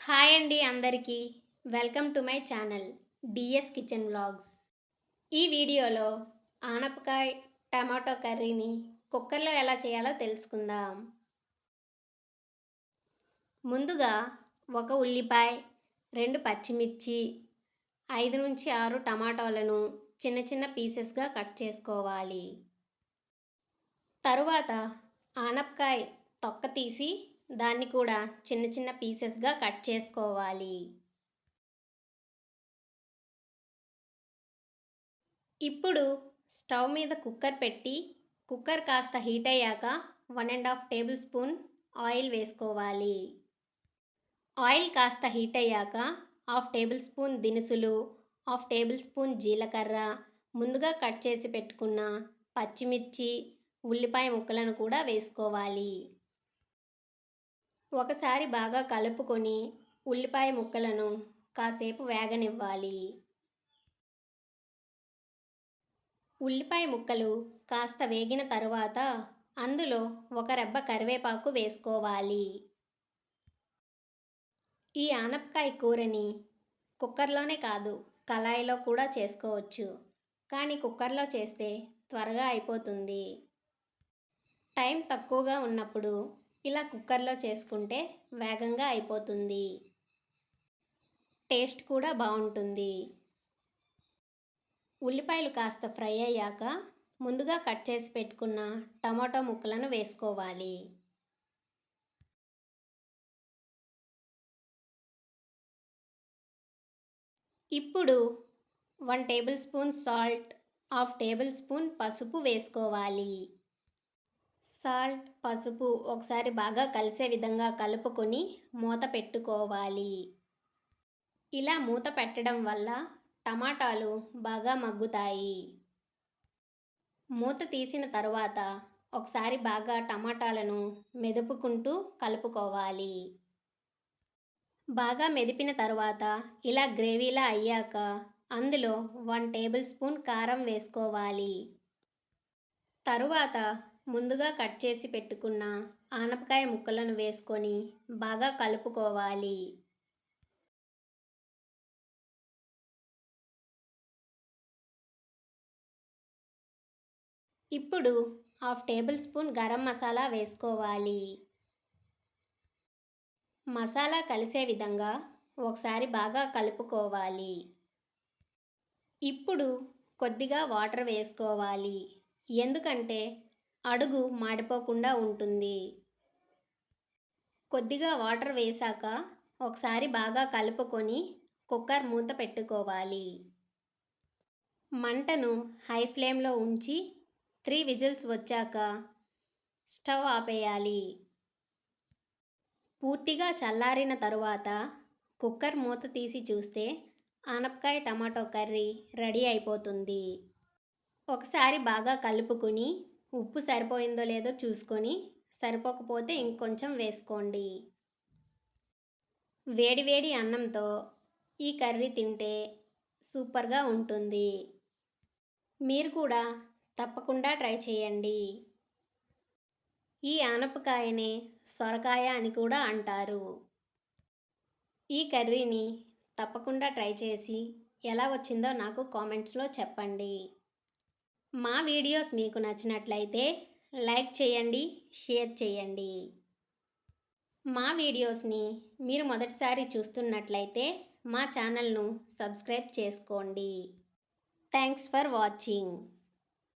Hi అండి అందరికీ. Welcome to my channel DS kitchen vlogs. ఈ వీడియోలో ఆనపకాయ టమాటో కర్రీని కుక్కర్లో ఎలా చేయాలో తెలుసుకుందాం. ముందుగా ఒక ఉల్లిపాయ, 2 పచ్చిమిర్చి, 5 నుంచి 6 టమాటోలను చిన్న చిన్న పీసెస్గా కట్ చేసుకోవాలి. తరువాత ఆనపకాయ తొక్క తీసి దాన్ని కూడా చిన్న చిన్న పీసెస్గా కట్ చేసుకోవాలి. ఇప్పుడు స్టవ్ మీద కుక్కర్ పెట్టి కుక్కర్ కాస్త హీట్ అయ్యాక 1½ టేబుల్ స్పూన్ ఆయిల్ వేసుకోవాలి. ఆయిల్ కాస్త హీట్ అయ్యాక 1/2 టేబుల్ స్పూన్ దినుసులు, 1/2 టేబుల్ స్పూన్ జీలకర్ర, ముందుగా కట్ చేసి పెట్టుకున్న పచ్చిమిర్చి, ఉల్లిపాయ ముక్కలను కూడా వేసుకోవాలి. ఒకసారి బాగా కలుపుకొని ఉల్లిపాయ ముక్కలను కాసేపు వేగనివ్వాలి. ఉల్లిపాయ ముక్కలు కాస్త వేగిన తరువాత అందులో ఒక రెబ్బ కరివేపాకు వేసుకోవాలి. ఈ ఆనపకాయ కూరని కుక్కర్లోనే కాదు కళాయిలో కూడా చేసుకోవచ్చు. కానీ కుక్కర్లో చేస్తే త్వరగా అయిపోతుంది. టైం తక్కువగా ఉన్నప్పుడు ఇలా కుక్కర్లో చేసుకుంటే వేగంగా అయిపోతుంది. టేస్ట్ కూడా బాగుంటుంది. ఉల్లిపాయలు కాస్త ఫ్రై అయ్యాక ముందుగా కట్ చేసి పెట్టుకున్న టమాటో ముక్కలను వేసుకోవాలి. ఇప్పుడు 1 table spoon salt, 1/2 table spoon పసుపు వేసుకోవాలి. సాల్ట్, పసుపు ఒకసారి బాగా కలిసే విధంగా కలుపుకొని మూత పెట్టుకోవాలి. ఇలా మూత పెట్టడం వల్ల టమాటాలు బాగా మగ్గుతాయి. మూత తీసిన తరువాత ఒకసారి బాగా టమాటాలను మెదుపుకుంటూ కలుపుకోవాలి. బాగా మెదిపిన తరువాత ఇలా గ్రేవీలా అయ్యాక అందులో 1 టేబుల్ స్పూన్ కారం వేసుకోవాలి. తరువాత ముందుగా కట్ చేసి పెట్టుకున్న ఆనపకాయ ముక్కలను వేసుకొని బాగా కలుపుకోవాలి. ఇప్పుడు 1/2 టేబుల్ స్పూన్ గరం మసాలా వేసుకోవాలి. మసాలా కలిసే విధంగా ఒకసారి బాగా కలుపుకోవాలి. ఇప్పుడు కొద్దిగా వాటర్ వేసుకోవాలి. ఎందుకంటే అడుగు మాడిపోకుండా ఉంటుంది. కొద్దిగా వాటర్ వేశాక ఒకసారి బాగా కలుపుకొని కుక్కర్ మూత పెట్టుకోవాలి. మంటను హై ఫ్లేమ్లో ఉంచి 3 విజిల్స్ వచ్చాక స్టవ్ ఆపేయాలి. పూర్తిగా చల్లారిన తరువాత కుక్కర్ మూత తీసి చూస్తే ఆనపకాయ టమాటో కర్రీ రెడీ అయిపోతుంది. ఒకసారి బాగా కలుపుకొని ఉప్పు సరిపోయిందో లేదో చూసుకొని సరిపోకపోతే ఇంకొంచెం వేసుకోండి. వేడివేడి అన్నంతో ఈ కర్రీ తింటే సూపర్గా ఉంటుంది. మీరు కూడా తప్పకుండా ట్రై చేయండి. ఈ ఆనపకాయనే సొరకాయ అని కూడా అంటారు. ఈ కర్రీని తప్పకుండా ట్రై చేసి ఎలా వచ్చిందో నాకు కామెంట్స్లో చెప్పండి. మా వీడియోస్ మీకు నచ్చినట్లయితే లైక్ చేయండి, షేర్ చేయండి. మా వీడియోస్ని మీరు మొదటిసారి చూస్తున్నట్లయితే మా ఛానల్ను సబ్స్క్రైబ్ చేసుకోండి. Thanks for watching.